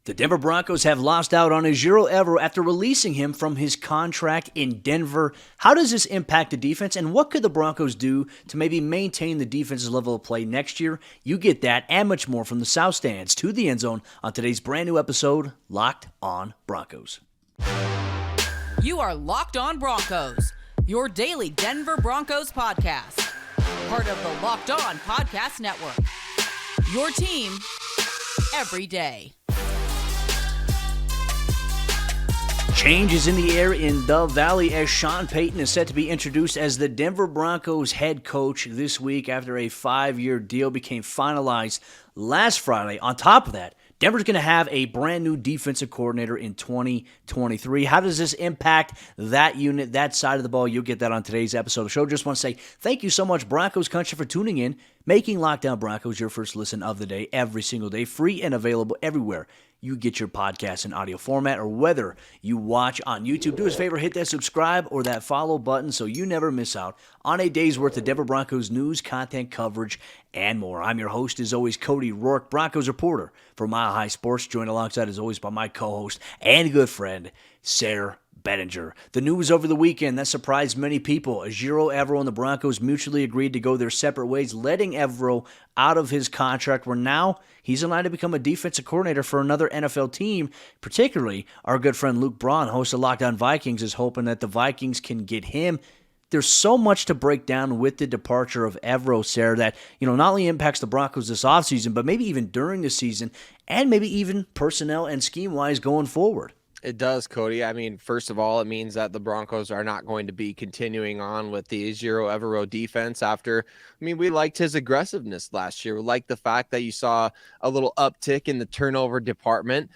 The Denver Broncos have lost out on Ejiro Evero after releasing him from his contract in Denver. How does this impact the defense, and what could the Broncos do to maybe maintain the defense's level of play next year? You get that and much more from the South Stands to the end zone on today's brand new episode, Locked on Broncos. You are Locked on Broncos, your daily Denver Broncos podcast. Part of the Locked on Podcast Network. Your team every day. Change is in the air in the Valley as Sean Payton is set to be introduced as the Denver Broncos head coach this week after a 5-year deal became finalized last Friday. On top of that, Denver's going to have a brand new defensive coordinator in 2023. How does this impact that unit, that side of the ball? You'll get that on today's episode of the show. Just want to say thank you so much, Broncos Country, for tuning in, making Locked on Broncos your first listen of the day every single day, free and available everywhere you get your podcast in audio format, or whether you watch on YouTube. Do us a favor, hit that subscribe or that follow button so you never miss out on a day's worth of Denver Broncos news, content, coverage, and more. I'm your host, as always, Cody Roark, Broncos reporter for Mile High Sports, joined alongside, as always, by my co-host and good friend, Sayre. Bedinger. The news over the weekend that surprised many people. Ejiro Evero and the Broncos mutually agreed to go their separate ways, letting Evero out of his contract, where now he's allowed to become a defensive coordinator for another NFL team. Particularly, our good friend Luke Braun, host of Locked on Vikings, is hoping that the Vikings can get him. There's so much to break down with the departure of Evero, Sayre, that not only impacts the Broncos this offseason, but maybe even during the season, and maybe even personnel and scheme-wise going forward. It does, Cody. I mean, first of all, it means that the Broncos are not going to be continuing on with the Ejiro Evero defense after, we liked his aggressiveness last year. We liked the fact that you saw a little uptick in the turnover department.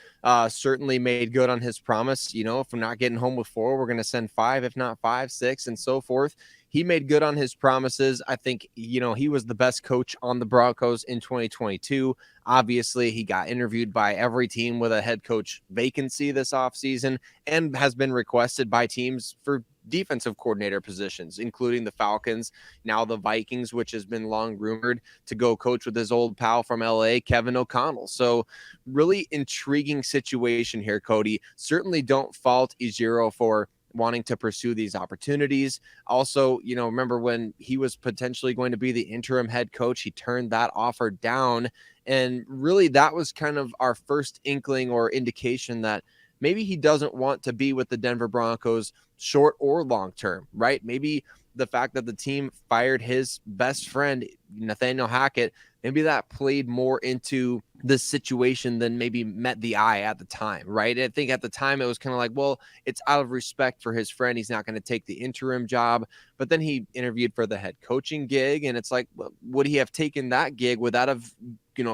Certainly made good on his promise. If we're not getting home with 4, we're going to send 5, if not 5, 6, and so forth. He made good on his promises. I think, he was the best coach on the Broncos in 2022. Obviously, he got interviewed by every team with a head coach vacancy this offseason and has been requested by teams for defensive coordinator positions, including the Falcons, now the Vikings, which has been long rumored to go coach with his old pal from LA, Kevin O'Connell. So really intriguing situation here, Cody. Certainly don't fault Ejiro for wanting to pursue these opportunities. Also, remember when he was potentially going to be the interim head coach, he turned that offer down. And really that was kind of our first inkling or indication that maybe he doesn't want to be with the Denver Broncos short or long term, right? Maybe the fact that the team fired his best friend, Nathaniel Hackett, maybe that played more into the situation than maybe met the eye at the time, right? I think at the time it was kind of like, well, it's out of respect for his friend. He's not going to take the interim job. But then he interviewed for the head coaching gig. And it's like, well, would he have taken that gig? Would that have,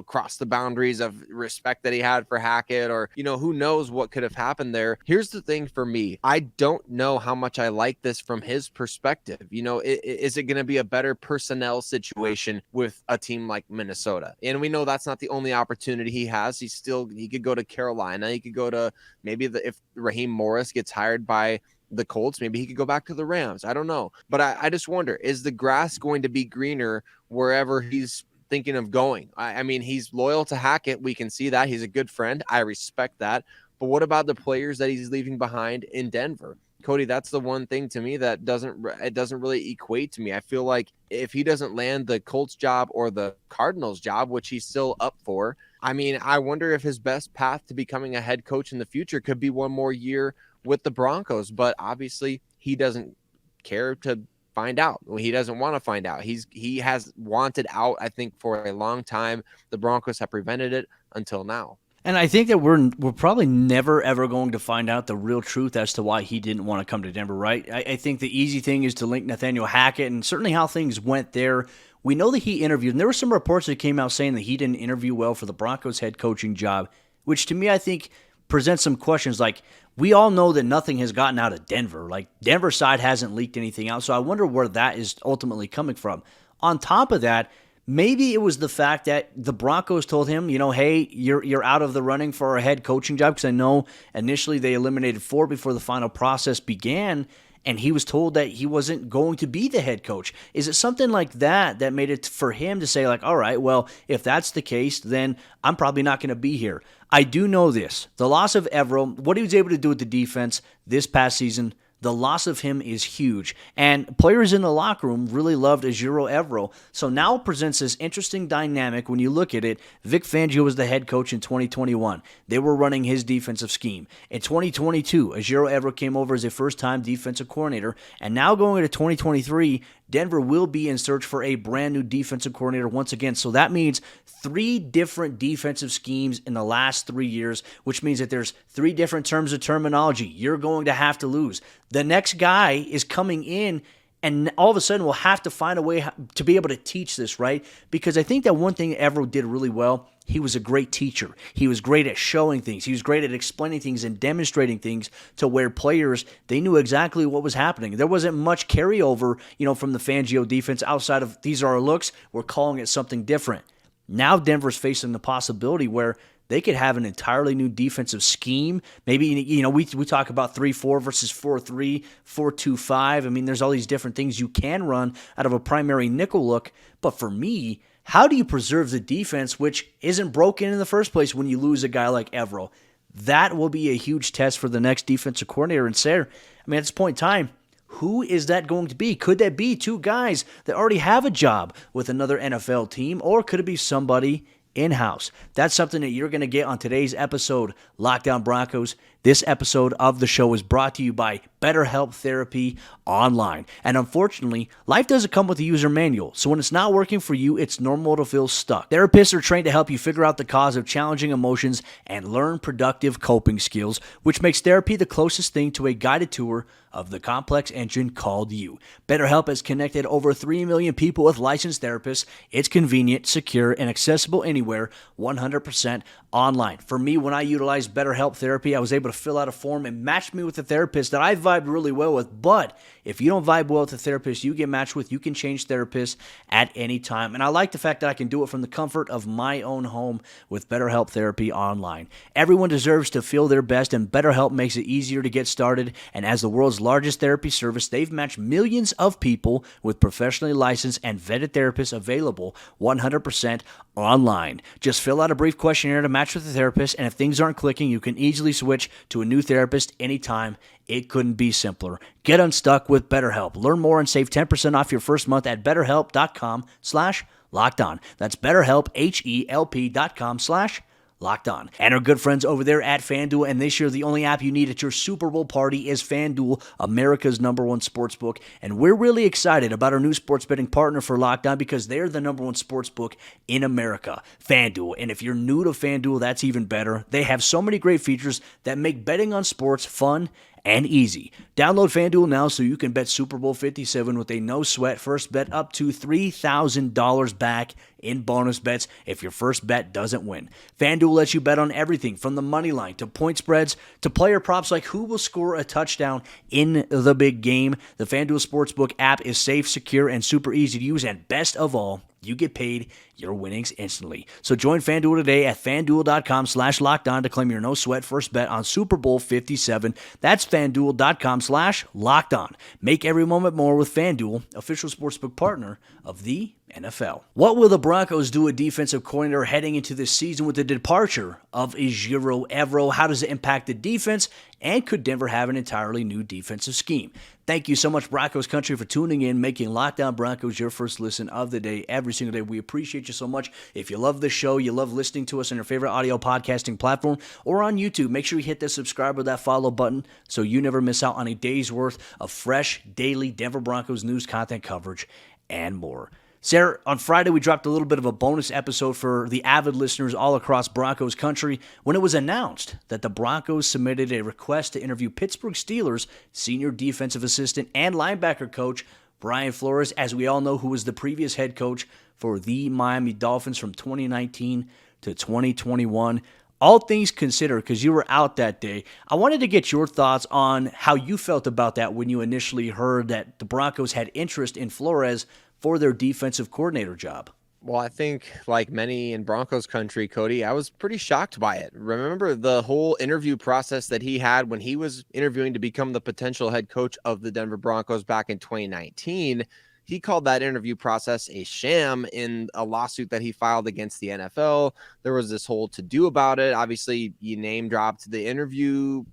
crossed the boundaries of respect that he had for Hackett? Or, who knows what could have happened there? Here's the thing for me. I don't know how much I like this from his perspective. Is it going to be a better personnel situation with a team like Minnesota? And we know that's not the only opportunity he has. He could go to Carolina. He could go to if Raheem Morris gets hired by the Colts, maybe he could go back to the Rams. I don't know. But I just wonder, is the grass going to be greener wherever he's thinking of going? I mean, he's loyal to Hackett. We can see that. He's a good friend. I respect that. But what about the players that he's leaving behind in Denver? Cody, that's the one thing to me that doesn't really equate to me. I feel like if he doesn't land the Colts job or the Cardinals job, which he's still up for, I wonder if his best path to becoming a head coach in the future could be one more year with the Broncos. But obviously he doesn't care to find out. He doesn't want to find out. He has wanted out, I think, for a long time. The Broncos have prevented it until now. And I think that we're probably never, ever going to find out the real truth as to why he didn't want to come to Denver, right? I think the easy thing is to link Nathaniel Hackett and certainly how things went there. We know that he interviewed, and there were some reports that came out saying that he didn't interview well for the Broncos head coaching job, which to me I think presents some questions. Like, we all know that nothing has gotten out of Denver. Like, Denver side hasn't leaked anything out, so I wonder where that is ultimately coming from. On top of that, maybe it was the fact that the Broncos told him, hey, you're out of the running for a head coaching job, because I know initially they eliminated 4 before the final process began. and he was told that he wasn't going to be the head coach. Is it something like that that made it for him to say, like, all right, well, if that's the case, then I'm probably not going to be here? I do know this. The loss of Evero, what he was able to do with the defense this past season, the loss of him is huge. And players in the locker room really loved Ejiro Evero. So now it presents this interesting dynamic when you look at it. Vic Fangio was the head coach in 2021. They were running his defensive scheme. In 2022, Ejiro Evero came over as a first-time defensive coordinator. And now going into 2023, Denver will be in search for a brand new defensive coordinator once again. So that means 3 different defensive schemes in the last 3 years, which means that there's 3 different terms of terminology you're going to have to lose. The next guy is coming in, and all of a sudden we'll have to find a way to be able to teach this, right? Because I think that one thing Evero did really well, he was a great teacher. He was great at showing things. He was great at explaining things and demonstrating things to where players, they knew exactly what was happening. There wasn't much carryover, from the Fangio defense outside of these are our looks. We're calling it something different. Now Denver's facing the possibility where they could have an entirely new defensive scheme. Maybe, we talk about 3-4 versus 4-3, 4-2-5. I mean, there's all these different things you can run out of a primary nickel look. But for me, how do you preserve the defense, which isn't broken in the first place when you lose a guy like Evero? That will be a huge test for the next defensive coordinator. And Sayre, at this point in time, who is that going to be? Could that be 2 guys that already have a job with another NFL team, or could it be somebody in-house? That's something that you're going to get on today's episode, Lockdown Broncos. This episode of the show is brought to you by BetterHelp Therapy Online. And unfortunately, life doesn't come with a user manual. So when it's not working for you, it's normal to feel stuck. Therapists are trained to help you figure out the cause of challenging emotions and learn productive coping skills, which makes therapy the closest thing to a guided tour of the complex engine called you. BetterHelp has connected over 3 million people with licensed therapists. It's convenient, secure, and accessible anywhere, 100% online. For me, when I utilized BetterHelp Therapy, I was able to fill out a form and match me with a therapist that I vibed really well with. But if you don't vibe well with the therapist you get matched with, you can change therapists at any time. And I like the fact that I can do it from the comfort of my own home with BetterHelp Therapy Online. Everyone deserves to feel their best, and BetterHelp makes it easier to get started. And as the world's largest therapy service, they've matched millions of people with professionally licensed and vetted therapists available 100% online. Just fill out a brief questionnaire to match with the therapist, and if things aren't clicking, you can easily switch to a new therapist anytime. It couldn't be simpler. Get unstuck with BetterHelp. Learn more and save 10% off your first month at BetterHelp.com/LockedOn. That's BetterHelp, HELP.com/LockedOn. And our good friends over there at FanDuel, and this year the only app you need at your Super Bowl party is FanDuel, America's #1 sportsbook. And we're really excited about our new sports betting partner for Locked On because they're the #1 sportsbook in America, FanDuel. And if you're new to FanDuel, that's even better. They have so many great features that make betting on sports fun and easy. Download FanDuel now so you can bet Super Bowl 57 with a no-sweat first bet up to $3,000 back in bonus bets if your first bet doesn't win. FanDuel lets you bet on everything from the money line to point spreads to player props like who will score a touchdown in the big game. The FanDuel Sportsbook app is safe, secure, and super easy to use, and best of all, you get paid your winnings instantly. So join FanDuel today at FanDuel.com/LockedOn to claim your no-sweat first bet on Super Bowl 57. That's FanDuel.com/LockedOn. Make every moment more with FanDuel, official sportsbook partner of the NFL. What will the Broncos do at defensive coordinator heading into this season with the departure of Ejiro Evero? How does it impact the defense? And could Denver have an entirely new defensive scheme? Thank you so much, Broncos country, for tuning in, making Lockdown Broncos your first listen of the day every single day. We appreciate you so much. If you love the show, you love listening to us on your favorite audio podcasting platform or on YouTube, make sure you hit that subscribe or that follow button so you never miss out on a day's worth of fresh, daily Denver Broncos news, content coverage, and more. Sayre, on Friday, we dropped a little bit of a bonus episode for the avid listeners all across Broncos country when it was announced that the Broncos submitted a request to interview Pittsburgh Steelers senior defensive assistant and linebacker coach Brian Flores, as we all know, who was the previous head coach for the Miami Dolphins from 2019 to 2021. All things considered, because you were out that day, I wanted to get your thoughts on how you felt about that when you initially heard that the Broncos had interest in Flores for their defensive coordinator job. Well, I think like many in Broncos country, Cody, I was pretty shocked by it. Remember the whole interview process that he had when he was interviewing to become the potential head coach of the Denver Broncos back in 2019. He called that interview process a sham in a lawsuit that he filed against the NFL. There was this whole to-do about it. Obviously, you name dropped the interview,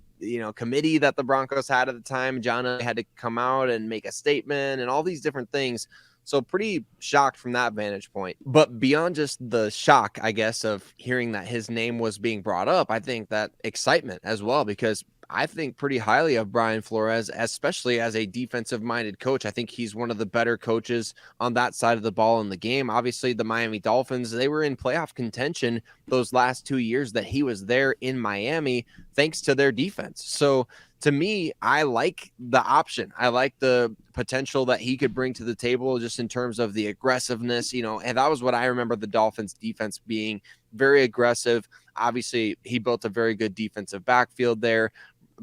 committee that the Broncos had at the time. John had to come out and make a statement and all these different things. So pretty shocked from that vantage point. But beyond just the shock, I guess, of hearing that his name was being brought up, I think that excitement as well, because I think pretty highly of Brian Flores, especially as a defensive-minded coach. I think he's one of the better coaches on that side of the ball in the game. Obviously, the Miami Dolphins, they were in playoff contention those last 2 years that he was there in Miami, thanks to their defense. So to me, I like the option. I like the potential that he could bring to the table just in terms of the aggressiveness, and that was what I remember the Dolphins defense being, very aggressive. Obviously, he built a very good defensive backfield there,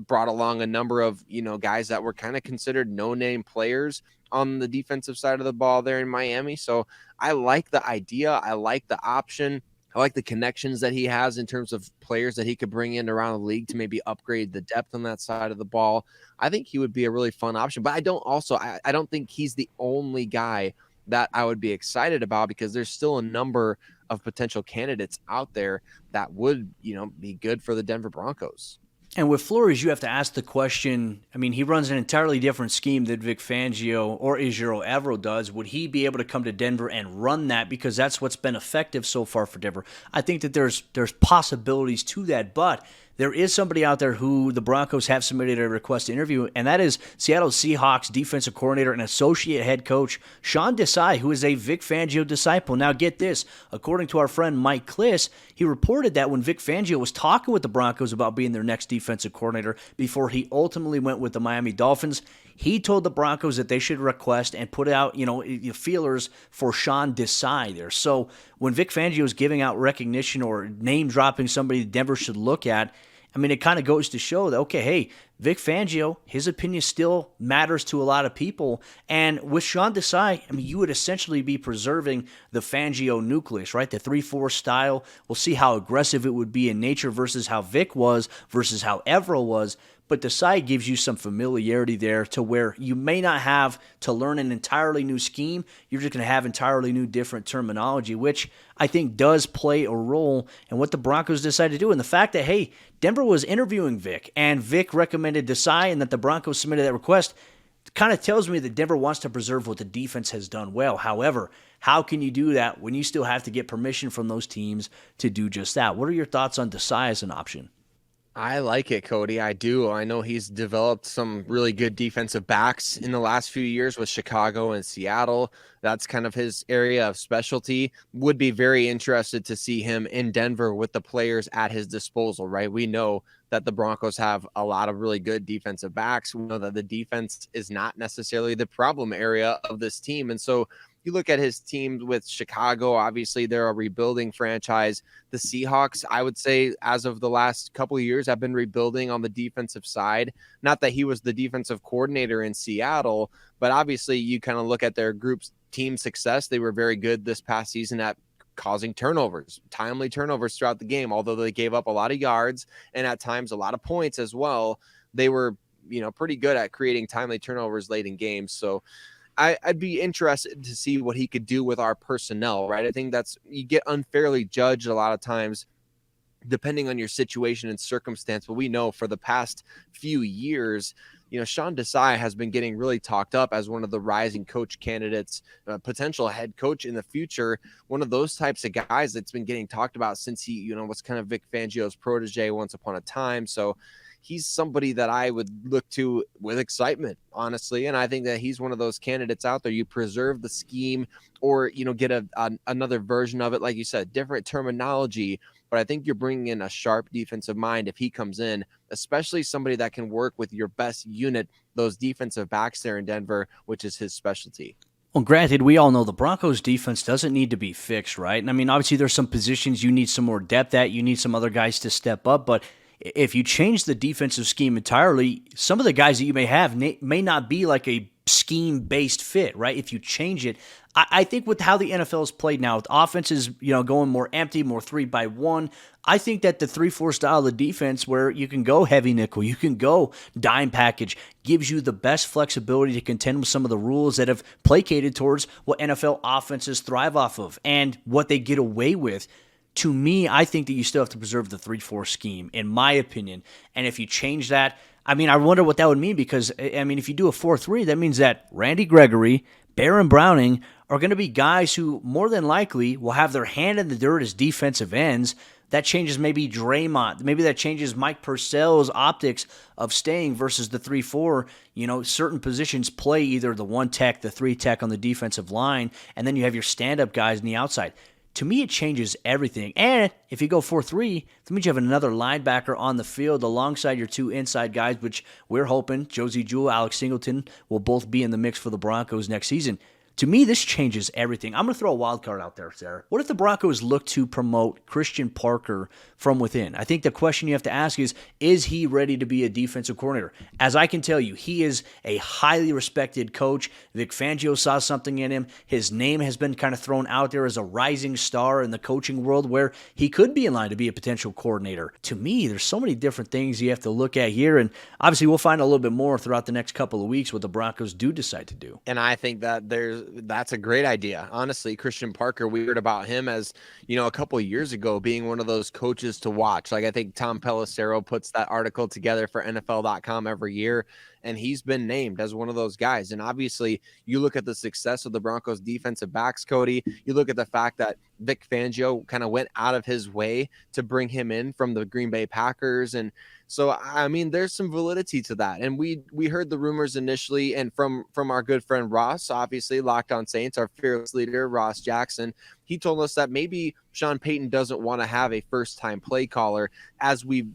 brought along a number of, guys that were kind of considered no-name players on the defensive side of the ball there in Miami. So I like the idea. I like the option. I like the connections that he has in terms of players that he could bring in around the league to maybe upgrade the depth on that side of the ball. I think he would be a really fun option, but I don't think he's the only guy that I would be excited about, because there's still a number of potential candidates out there that would, be good for the Denver Broncos. And with Flores, you have to ask the question, he runs an entirely different scheme than Vic Fangio or Ejiro Evero does. Would he be able to come to Denver and run that? Because that's what's been effective so far for Denver. I think that there's possibilities to that, but there is somebody out there who the Broncos have submitted a request to interview, and that is Seattle Seahawks defensive coordinator and associate head coach Sean Desai, who is a Vic Fangio disciple. Now get this, according to our friend Mike Kliss, he reported that when Vic Fangio was talking with the Broncos about being their next defensive coordinator before he ultimately went with the Miami Dolphins, he told the Broncos that they should request and put out, feelers for Sean Desai there. So when Vic Fangio is giving out recognition or name dropping somebody Denver should look at, it kind of goes to show that, okay, hey, Vic Fangio, his opinion still matters to a lot of people. And with Sean Desai, you would essentially be preserving the Fangio nucleus, right? The 3-4 style. We'll see how aggressive it would be in nature versus how Vic was versus how Evero was. But Desai gives you some familiarity there to where you may not have to learn an entirely new scheme. You're just going to have entirely new different terminology, which I think does play a role in what the Broncos decided to do. And the fact that, hey, Denver was interviewing Vic and Vic recommended Desai and that the Broncos submitted that request kind of tells me that Denver wants to preserve what the defense has done well. However, how can you do that when you still have to get permission from those teams to do just that? What are your thoughts on Desai as an option? I like it, Cody. I do. I know he's developed some really good defensive backs in the last few years with Chicago and Seattle. That's kind of his area of specialty. Would be very interested to see him in Denver with the players at his disposal, right? We know that the Broncos have a lot of really good defensive backs. We know that the defense is not necessarily the problem area of this team. And so you look at his team with Chicago, obviously they're a rebuilding franchise. The Seahawks, I would say, as of the last couple of years, have been rebuilding on the defensive side. Not that he was the defensive coordinator in Seattle, but obviously you kind of look at their group's team success. They were very good this past season at causing turnovers, timely turnovers throughout the game, although they gave up a lot of yards and at times a lot of points as well. They were, pretty good at creating timely turnovers late in games. So I'd be interested to see what he could do with our personnel, right? I think you get unfairly judged a lot of times depending on your situation and circumstance. But we know for the past few years, Sean Desai has been getting really talked up as one of the rising coach candidates, potential head coach in the future. One of those types of guys that's been getting talked about since he, was kind of Vic Fangio's protege once upon a time. So he's somebody that I would look to with excitement, honestly. And I think that he's one of those candidates out there. You preserve the scheme or, get another version of it. Like you said, different terminology, but I think you're bringing in a sharp defensive mind if he comes in, especially somebody that can work with your best unit, those defensive backs there in Denver, which is his specialty. Well, granted, we all know the Broncos defense doesn't need to be fixed, right? And obviously there's some positions you need some more depth at. You need some other guys to step up, but if you change the defensive scheme entirely, some of the guys that you may have may not be like a scheme-based fit, right? If you change it, I think with how the NFL is played now, with offenses, going more empty, more 3-by-1, I think that the 3-4 style of defense where you can go heavy nickel, you can go dime package, gives you the best flexibility to contend with some of the rules that have placated towards what NFL offenses thrive off of and what they get away with. To me, I think that you still have to preserve the 3-4 scheme, in my opinion. And if you change that, I wonder what that would mean, because, if you do a 4-3, that means that Randy Gregory, Baron Browning are going to be guys who more than likely will have their hand in the dirt as defensive ends. That changes maybe Draymond. Maybe that changes Mike Purcell's optics of staying versus the 3-4. Certain positions play either the 1 tech, the 3 tech on the defensive line, and then you have your stand-up guys on the outside. To me, it changes everything. And if you go 4-3, that means you have another linebacker on the field alongside your 2 inside guys, which we're hoping Josie Jewell, Alex Singleton will both be in the mix for the Broncos next season. To me, this changes everything. I'm going to throw a wild card out there, Sayre. What if the Broncos look to promote Christian Parker from within? I think the question you have to ask is he ready to be a defensive coordinator? As I can tell you, he is a highly respected coach. Vic Fangio saw something in him. His name has been kind of thrown out there as a rising star in the coaching world where he could be in line to be a potential coordinator. To me, there's so many different things you have to look at here, and obviously we'll find a little bit more throughout the next couple of weeks what the Broncos do decide to do. And I think that that's a great idea. Honestly, Christian Parker, we heard about him as, a couple of years ago being one of those coaches to watch. Like, I think Tom Pelissero puts that article together for NFL.com every year, and he's been named as one of those guys. And obviously, you look at the success of the Broncos defensive backs, Cody, you look at the fact that Vic Fangio kind of went out of his way to bring him in from the Green Bay Packers. And so, there's some validity to that. And we heard the rumors initially, and from our good friend Ross, obviously Locked On Saints, our fearless leader, Ross Jackson, he told us that maybe Sean Payton doesn't want to have a first-time play caller. As we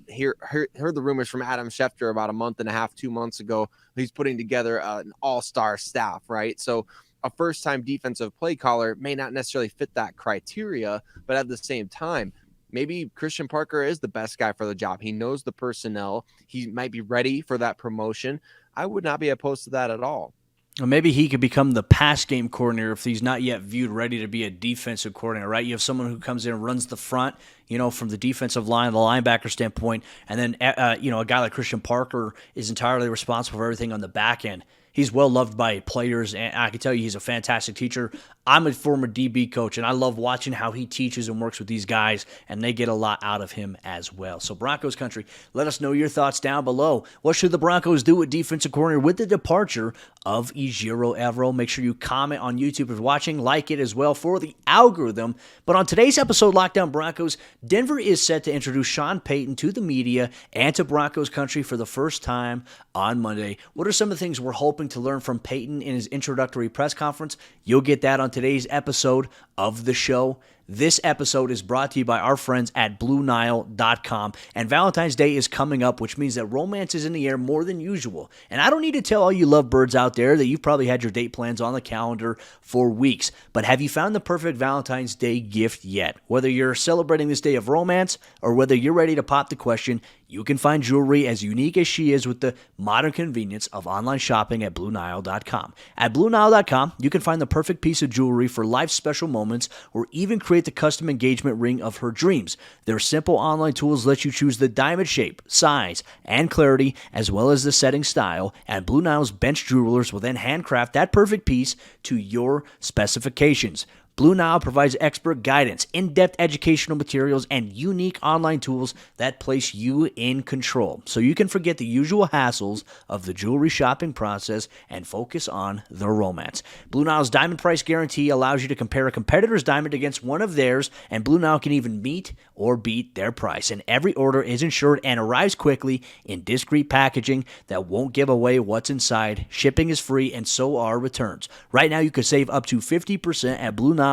heard the rumors from Adam Schefter about a month and a half, 2 months ago, he's putting together an all-star staff, right? So a first-time defensive play caller may not necessarily fit that criteria, but at the same time, maybe Christian Parker is the best guy for the job. He knows the personnel. He might be ready for that promotion. I would not be opposed to that at all. Or maybe he could become the pass game coordinator if he's not yet viewed ready to be a defensive coordinator, right? You have someone who comes in and runs the front, from the defensive line, the linebacker standpoint, and then, a guy like Christian Parker is entirely responsible for everything on the back end. He's well loved by players, and I can tell you he's a fantastic teacher. I'm a former DB coach, and I love watching how he teaches and works with these guys, and they get a lot out of him as well. So Broncos country, let us know your thoughts down below. What should the Broncos do with defensive coordinator with the departure of Ejiro Evero? Make sure you comment on YouTube if you're watching, like it as well for the algorithm. But on today's episode, Lockdown Broncos, Denver is set to introduce Sean Payton to the media and to Broncos country for the first time on Monday. What are some of the things we're hoping to learn from Payton in his introductory press conference? You'll get that on today's episode of the show. This episode is brought to you by our friends at BlueNile.com, and Valentine's Day is coming up, which means that romance is in the air more than usual. And I don't need to tell all you lovebirds out there that you've probably had your date plans on the calendar for weeks, but have you found the perfect Valentine's Day gift yet? Whether you're celebrating this day of romance or whether you're ready to pop the question, you can find jewelry as unique as she is with the modern convenience of online shopping at BlueNile.com. At BlueNile.com, you can find the perfect piece of jewelry for life's special moments or even create the custom engagement ring of her dreams. Their simple online tools let you choose the diamond shape, size, and clarity, as well as the setting style, and Blue Nile's bench jewelers will then handcraft that perfect piece to your specifications. Blue Nile provides expert guidance, in-depth educational materials, and unique online tools that place you in control, so you can forget the usual hassles of the jewelry shopping process and focus on the romance. Blue Nile's Diamond Price Guarantee allows you to compare a competitor's diamond against one of theirs, and Blue Nile can even meet or beat their price. And every order is insured and arrives quickly in discreet packaging that won't give away what's inside. Shipping is free, and so are returns. Right now, you can save up to 50% at BlueNile.com.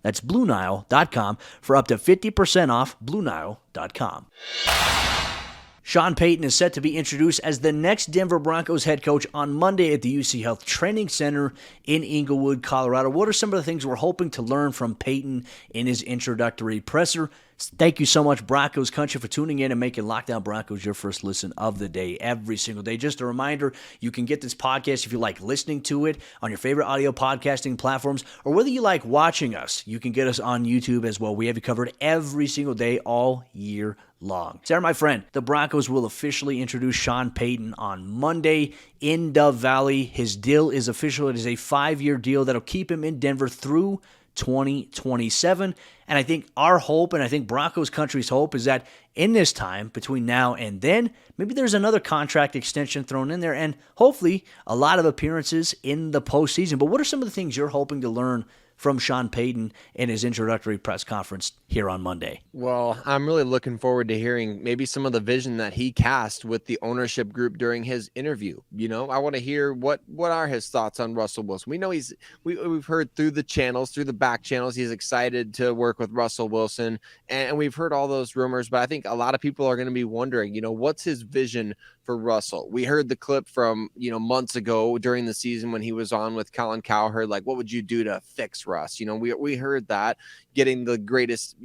That's BlueNile.com for up to 50% off BlueNile.com. Sean Payton is set to be introduced as the next Denver Broncos head coach on Monday at the UCHealth Training Center in Inglewood, Colorado. What are some of the things we're hoping to learn from Payton in his introductory presser? Thank you so much, Broncos Country, for tuning in and making Locked On Broncos your first listen of the day every single day. Just a reminder, you can get this podcast if you like listening to it on your favorite audio podcasting platforms, or whether you like watching us, you can get us on YouTube as well. We have you covered every single day all year long. Sayre, my friend, the Broncos will officially introduce Sean Payton on Monday in Dove Valley. His deal is official. It is a 5-year deal that'll keep him in Denver through 2027. And I think our hope, and I think Broncos Country's hope, is that in this time between now and then, maybe there's another contract extension thrown in there and hopefully a lot of appearances in the postseason. But what are some of the things you're hoping to learn from Sean Payton in his introductory press conference here on Monday? Well, I'm really looking forward to hearing maybe some of the vision that he cast with the ownership group during his interview. I want to hear what are his thoughts on Russell Wilson. We know we've heard through the channels, through the back channels, he's excited to work with Russell Wilson, and we've heard all those rumors, but I think a lot of people are going to be wondering, what's his vision for Russell? We heard the clip from, months ago during the season when he was on with Colin Cowherd, like, what would you do to fix Russ? We heard that, getting the greatest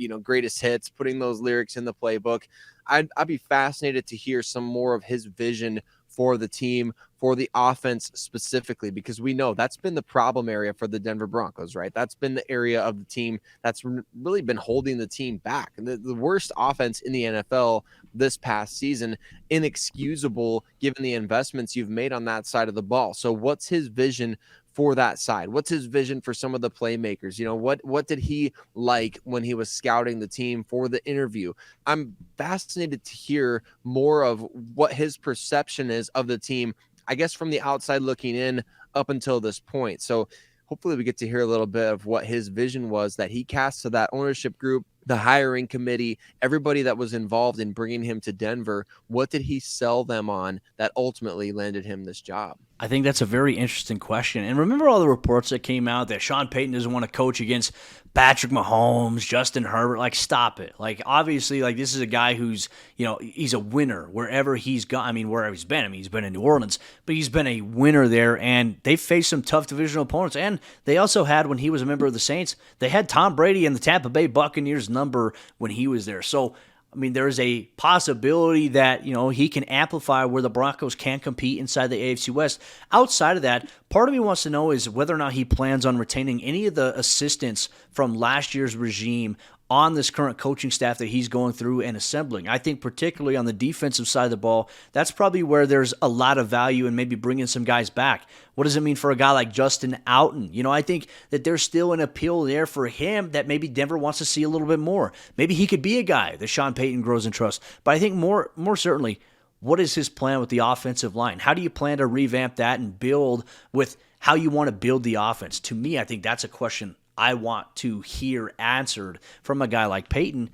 hits, putting those lyrics in the playbook. I'd be fascinated to hear some more of his vision for the team, for the offense specifically, because we know that's been the problem area for the Denver Broncos, right? That's been the area of the team that's really been holding the team back. The worst offense in the NFL this past season, inexcusable given the investments you've made on that side of the ball. So what's his vision for that side? What's his vision for some of the playmakers? What did he like when he was scouting the team for the interview? I'm fascinated to hear more of what his perception is of the team, I guess, from the outside looking in up until this point. So hopefully we get to hear a little bit of what his vision was that he cast to that ownership group, the hiring committee, everybody that was involved in bringing him to Denver. What did he sell them on that ultimately landed him this job? I think that's a very interesting question. And remember all the reports that came out that Sean Payton doesn't want to coach against Patrick Mahomes, Justin Herbert. Like, stop it. Like, obviously, like, this is a guy who's, he's a winner wherever he's gone. I mean, wherever he's been. I mean, he's been in New Orleans, but he's been a winner there. And they faced some tough divisional opponents. And they also had, when he was a member of the Saints, they had Tom Brady and the Tampa Bay Buccaneers number when he was there. So, I mean, there is a possibility that, he can amplify where the Broncos can compete inside the AFC West. Outside of that, part of me wants to know is whether or not he plans on retaining any of the assistants from last year's regime on this current coaching staff that he's going through and assembling. I think particularly on the defensive side of the ball, that's probably where there's a lot of value in maybe bringing some guys back. What does it mean for a guy like Justin Outen? I think that there's still an appeal there for him that maybe Denver wants to see a little bit more. Maybe he could be a guy that Sean Payton grows in trust. But I think more certainly, what is his plan with the offensive line? How do you plan to revamp that and build with how you want to build the offense? To me, I think that's a question I want to hear answered from a guy like Payton.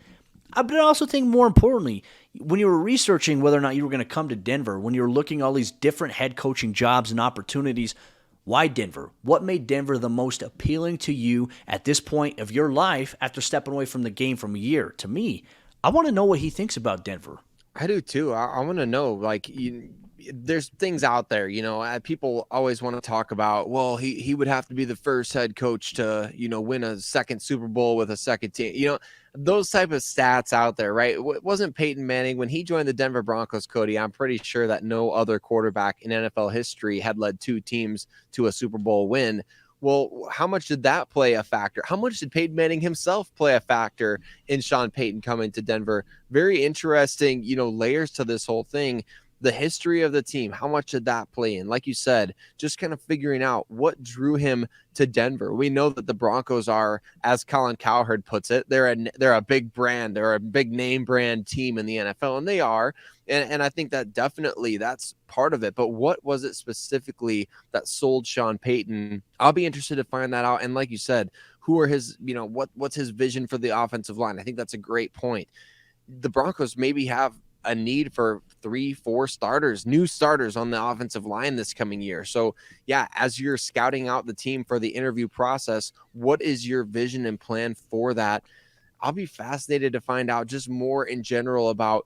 But I also think more importantly, when you were researching whether or not you were going to come to Denver, when you were looking at all these different head coaching jobs and opportunities, why Denver? What made Denver the most appealing to you at this point of your life after stepping away from the game from a year? To me, I want to know what he thinks about Denver. I do too. I want to know, there's things out there, people always want to talk about, well, he would have to be the first head coach to, win a second Super Bowl with a second team, those type of stats out there, right? It wasn't Peyton Manning when he joined the Denver Broncos, Cody. I'm pretty sure that no other quarterback in NFL history had led two teams to a Super Bowl win. Well, how much did that play a factor? How much did Peyton Manning himself play a factor in Sean Payton coming to Denver? Very interesting, layers to this whole thing. The history of the team, how much did that play in? Like you said, just kind of figuring out what drew him to Denver. We know that the Broncos are, as Colin Cowherd puts it, they're a big brand, they're a big name brand team in the NFL, and they are. And I think that definitely that's part of it. But what was it specifically that sold Sean Payton? I'll be interested to find that out. And like you said, who are his, what's his vision for the offensive line? I think that's a great point. The Broncos maybe have a need for 3-4 starters, new starters on the offensive line this coming year. So yeah, as you're scouting out the team for the interview process, what is your vision and plan for that? I'll be fascinated to find out just more in general about,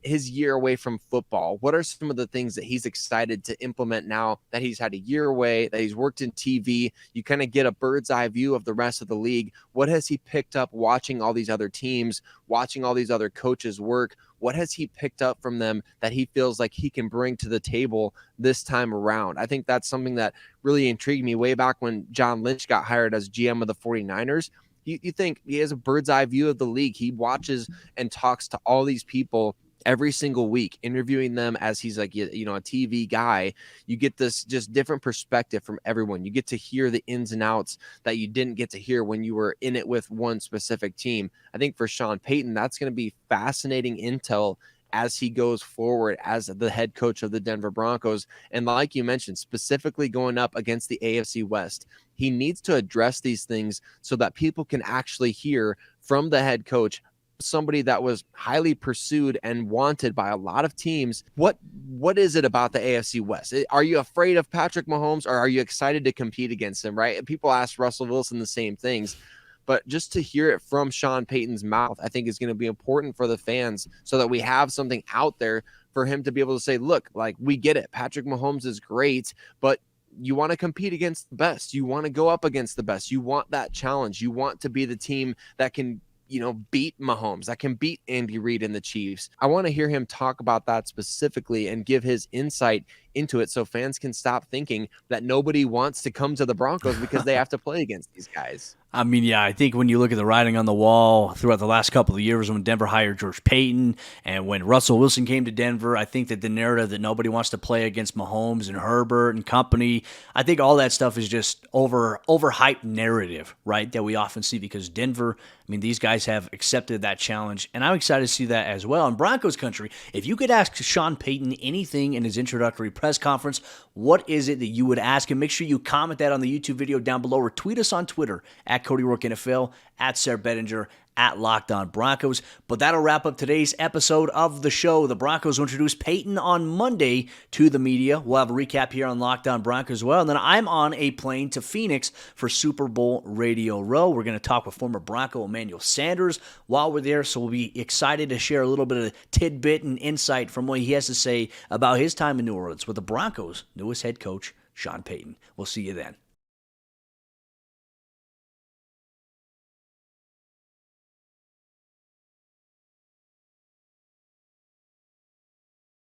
his year away from football. What are some of the things that he's excited to implement now that he's had a year away, that he's worked in TV? You kind of get a bird's eye view of the rest of the league. What has he picked up watching all these other teams, watching all these other coaches work? What has he picked up from them that he feels like he can bring to the table this time around? I think that's something that really intrigued me way back when John Lynch got hired as GM of the 49ers. You think he has a bird's eye view of the league. He watches and talks to all these people every single week, interviewing them as he's like, a TV guy. You get this just different perspective from everyone. You get to hear the ins and outs that you didn't get to hear when you were in it with one specific team. I think for Sean Payton, that's going to be fascinating intel as he goes forward as the head coach of the Denver Broncos. And like you mentioned, specifically going up against the AFC West, he needs to address these things so that people can actually hear from the head coach, somebody that was highly pursued and wanted by a lot of teams. What is it about the AFC West? Are you afraid of Patrick Mahomes, or are you excited to compete against him, right? People ask Russell Wilson the same things. But just to hear it from Sean Payton's mouth, I think is going to be important for the fans so that we have something out there for him to be able to say, look, like, we get it. Patrick Mahomes is great, but you want to compete against the best. You want to go up against the best. You want that challenge. You want to be the team that can, beat Mahomes, that can beat Andy Reid and the Chiefs. I want to hear him talk about that specifically and give his insight into it so fans can stop thinking that nobody wants to come to the Broncos because they have to play against these guys. I mean, yeah, I think when you look at the writing on the wall throughout the last couple of years when Denver hired George Payton and when Russell Wilson came to Denver, I think that the narrative that nobody wants to play against Mahomes and Herbert and company, I think all that stuff is just overhyped narrative, right, that we often see because Denver, I mean, these guys have accepted that challenge, and I'm excited to see that as well. In Broncos country, if you could ask Sean Payton anything in his introductory press conference, what is it that you would ask him? Make sure you comment that on the YouTube video down below or tweet us on Twitter at Cody Roark NFL, at Sayre Bedinger, at Locked On Broncos. But that'll wrap up today's episode of the show. The Broncos will introduce Payton on Monday to the media. We'll have a recap here on Locked On Broncos as well. And then I'm on a plane to Phoenix for Super Bowl Radio Row. We're going to talk with former Bronco Emmanuel Sanders while we're there. So we'll be excited to share a little bit of tidbit and insight from what he has to say about his time in New Orleans with the Broncos' newest head coach, Sean Payton. We'll see you then.